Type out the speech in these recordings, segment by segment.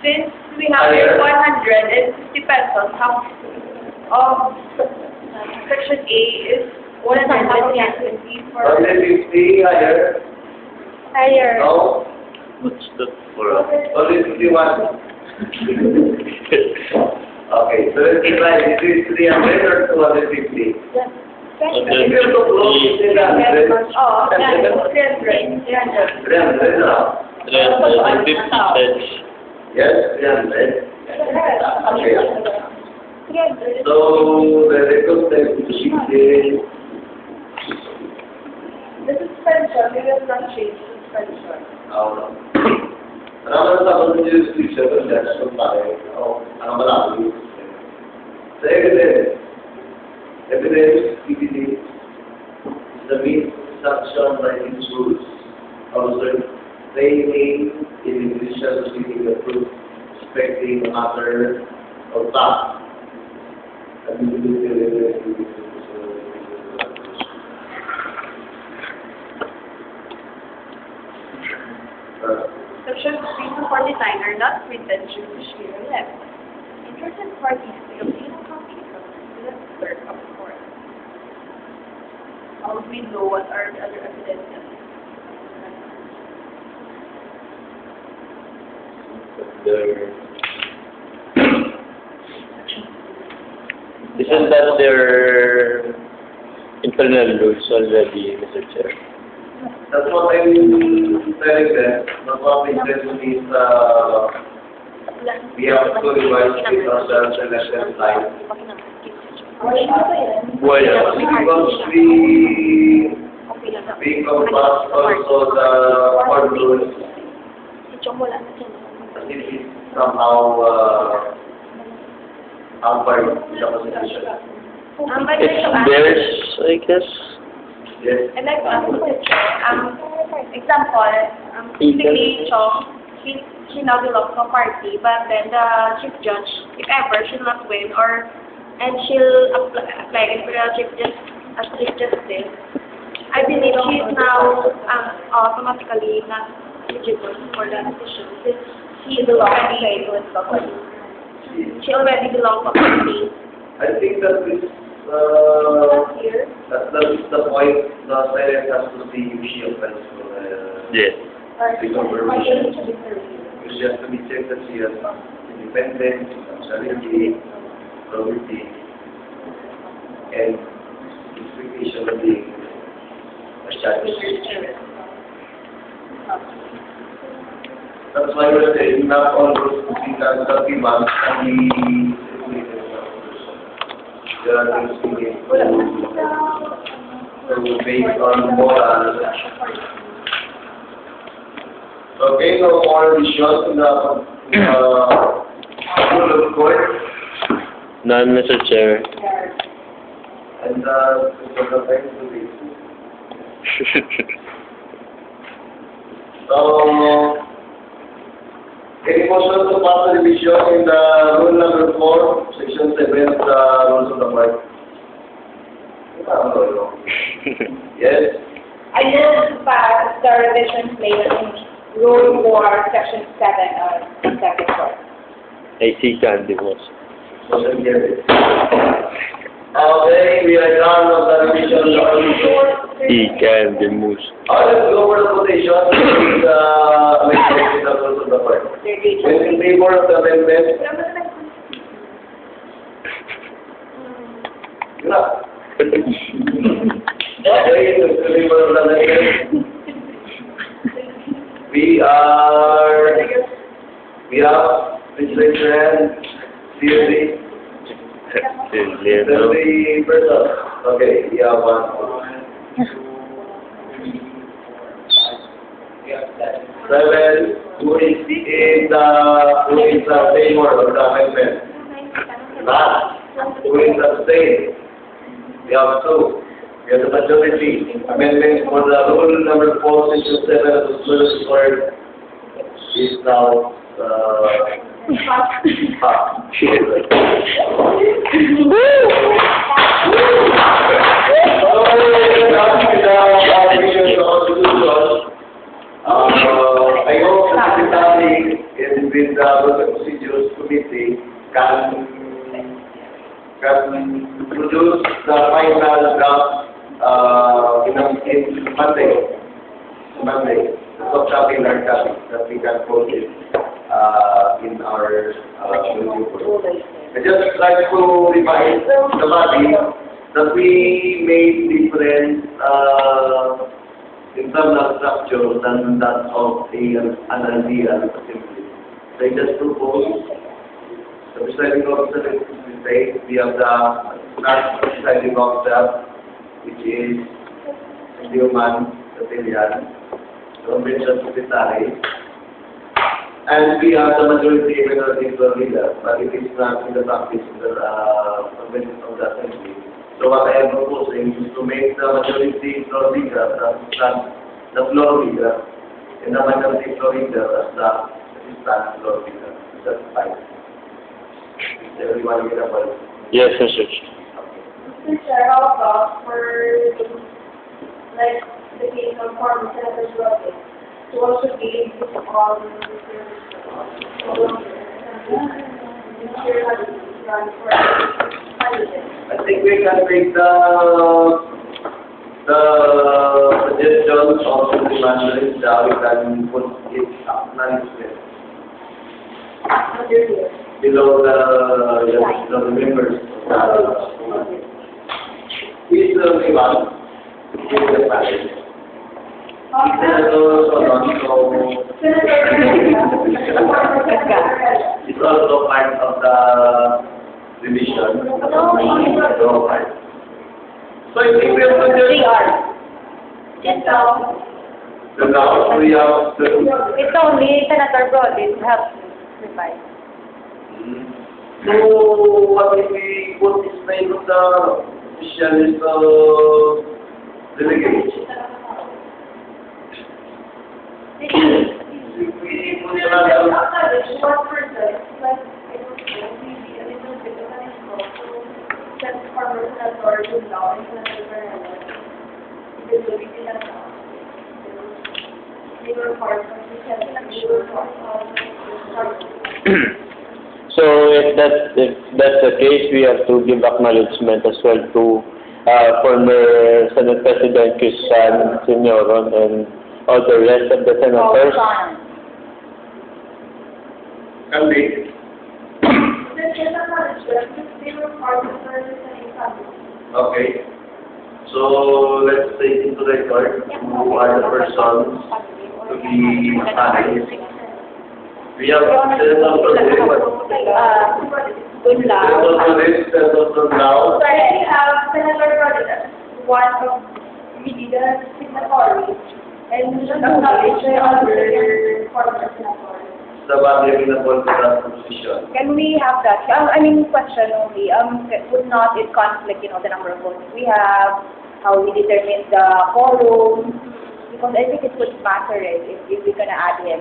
Since we have here 150 pesos, half of section A is 120 for 150 higher. higher. No? What's that for? Only 51. Okay, so let's divide. Is it 300 or 250? If you're too close, it's 300. Oh, 300. 300 now. 350 cents. Yes, 300. Okay. So, the record time to shift is The suspension, we will not change suspension. Marami sa mga jurisdiction ng election tayo. Ang malaki. Sa evidence, PPD is the main sanction by its rules. Also, training in initial proceeding the proof respecting the matter of fact. Section 3 to 49 are not printed judicially left. Interested parties may obtain a copy from the clerk of court. How would we know what are the other evidences? Isn't that their internal rules already, Mr. Chair? That's what I'm telling them. That's what they said to me is, we have to revise it ourselves and let them slide. Why? Because we compass also the court rules. It is somehow hampered in the constitution. It's theirs, I guess. Yes. And like example, basically Chong, she now belongs to a party, but then the chief judge, if ever, she'll not win, and she'll apply for the chief justice. I believe she's now automatically not eligible for the position since she already she already belongs to a party. I think that this that's the point. The silent has to be she offense for Yes. the confirmation. She has to be checked that she has independence, impartiality, probity, and expectation of being a judge. That's why we're saying not all those because 30 months can be there are things we need to based on moral. Okay, no more issues in the rule of court. None, Mr. Chair. And the time to be. So, any motion to pass the revision in the rule number 4, section 7 of the rules of the court? Yes. I move to pass the revisions made in Rule 4, Section 7 of the Second Court. I see Candy was. Motion carried. Okay, we are done with the revision of the rule. He Candy Moose. Let's go for the quotation with the amendment in the rules of the court. When in favor of the amendment? Yeah. Okay, in favor of the amendment. We have legislation, seriously, 30 persons. Okay, we have one. 7, who is in favor of the amendment? None. Who is abstain? We have 2. We have the majority. Amendment for the rule number 4, section 7 of the Supreme Court is now passed. I hope the Secretary in with the Procedures Committee can produce the final draft in Monday. So copy hard copy that we can post it in our report. I just like to remind the body that we made different internal structure than that of an ideal assembly. So I just propose the presiding officer will say we have the presiding officer, which is human civilian, convention secretary, and we have the majority minority leader, but it is not in the practice of the convention of the assembly. So what I am proposing is to make the majority floor leader the floor leader, and the minority floor leader as the assistant floor leader. That's fine. Is everyone agreeable? Yes, Mr. Chair. Mr. Chair, how about for, like, the case of former Senator Roque, to also be able to call I think we can make the suggestions of the management that we can put it acknowledgement below the members. Is the one in the panel. It's also part of the division. So I think we have to just Yes, no. so now we have to It's only Senator Brody to help revise. so what if we put this name of the specialist delegate? If we put another One person, like, it would be a little bit of an info. So, that former senator is now in Senator Bernal. It will be sila now. They were part of the Senate, they were part of the So if that's the case, we have to give acknowledgement as well to former Senate President Christian Signoron and all the rest of the senators. can be. They were part of the Senate family. Okay. So let's take into record who are the persons to be assigned. We have Senator Lao. So I have Senator Rodriguez, one of really the signatories, and just acknowledge the other former senators. The body available to that position. Can we have that? Question only. Would not it conflict, the number of votes we have, how we determine the quorum? Because I think it would matter if we're gonna add him.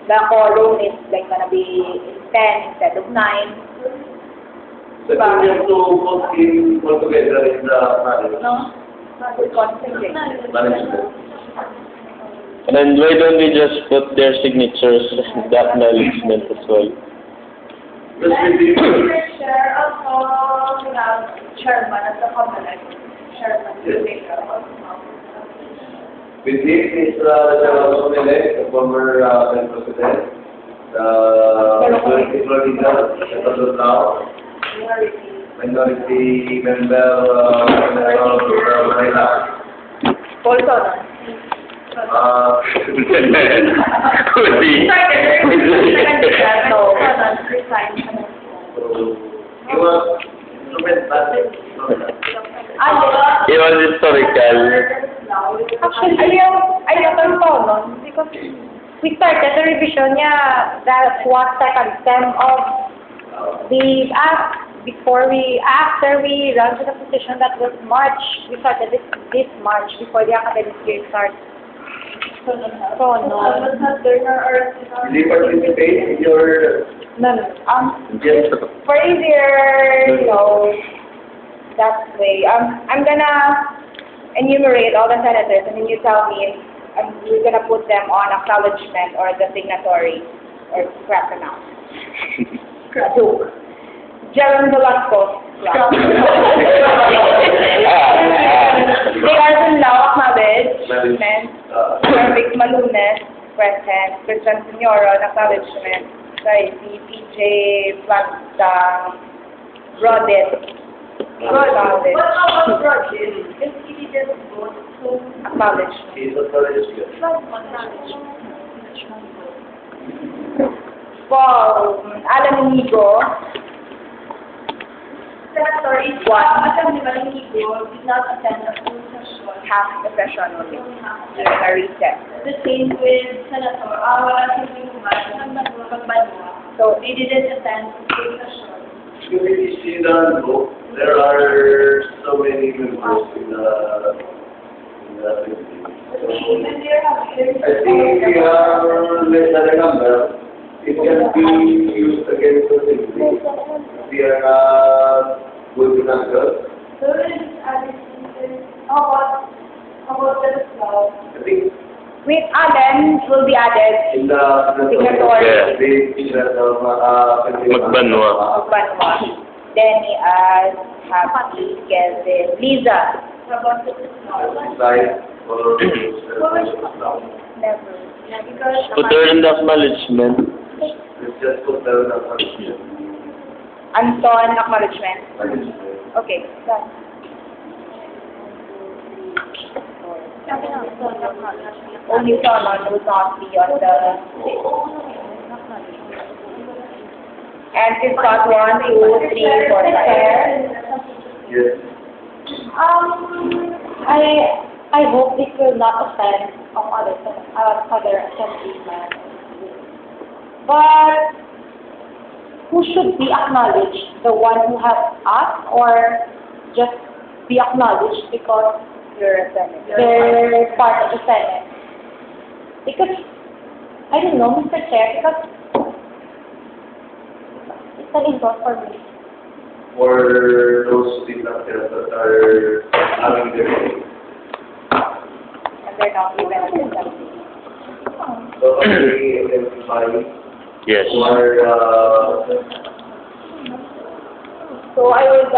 The quorum is like gonna be 10 instead of 9. So we have to put him all together in the management. No? Not with conflict. And why don't we just put their signatures in the acknowledgement as well? Just with Mr. Chair, also we have chairman of the Comelec, chairman of with him is Charles Omelec, the former Senate President, the majority leader, Senator Lao, minority member, Senator Manila. Also, Could be. He was instrumental. It was historical. actually, ayaw ko nun because we started the revision niya. That was second sem of the after we ran to the position that was March. We started this March before the academic year starts. So no. Did you participate in your... No. Yes. For easier, that way. I'm gonna enumerate all the senators, and then you tell me if we're gonna put them on acknowledgement or the signatory. or scrap them out. Joke. Jerome Velasco. J.R. Dunlao, acknowledgement. Perfect Malunes, present. Christian Signoron, acknowledgement. Sorry, si PJ Planta, Brodet. What about Roger? If he didn't vote, so Acknowledgement. He's acknowledged. Paul Alan Inigo, Senator, if Assembly Malinigo did not attend the full session, half the session only, during a recess. the same with Senator Assembly Pagbanwa. So, They didn't attend the full session. Committee see the book. There are so many members in the committee. And they're having I think if you have less than a number, it can be used against the committee. If you are not good number, So how about the cloud? I think with Allen will be added. in the Yeah. Magbanwa. Banwa, Denny as Happy, Kelvin, Liza. How about the cloud? Side or Never. Yeah, because Put her in the acknowledgement. let's just put down the question. Anton, acknowledgement. Okay, done. Only someone who will not be on the... And it's got 1, 2, 3, 4, 5. Yes. I hope this will not offend other assemblymen. But who should be acknowledged? The one who has asked, or just be acknowledged because You're a senator. they're part of the Senate? Because, I don't know, Mr. Chair, because it's an insult for me. For those dictators that are having their say. And they're not even in the assembly. So, we identify Yes. who are, So I would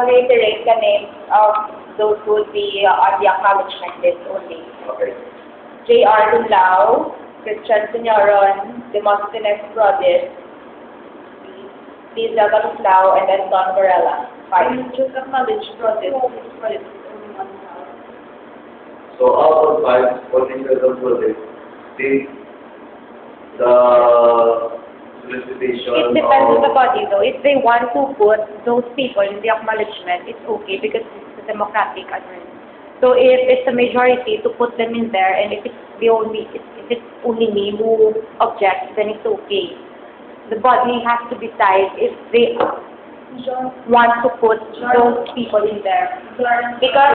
reiterate the names of those who would be on the acknowledgement list only. okay. J.R. Dunlao, Christian Signoron, Demosthenes Brodet, Liza Gatuslao, and then Don Varela. 5. just acknowledge project. So, out of 5, what is the project? Did the solicitation It depends on the body though. If they want to put those people in the acknowledgement, it's okay because it's a democratic agreement. So if it's a majority to put them in there, and if it's only me who objects, then it's okay. The body has to decide if they want to put those people in there. Because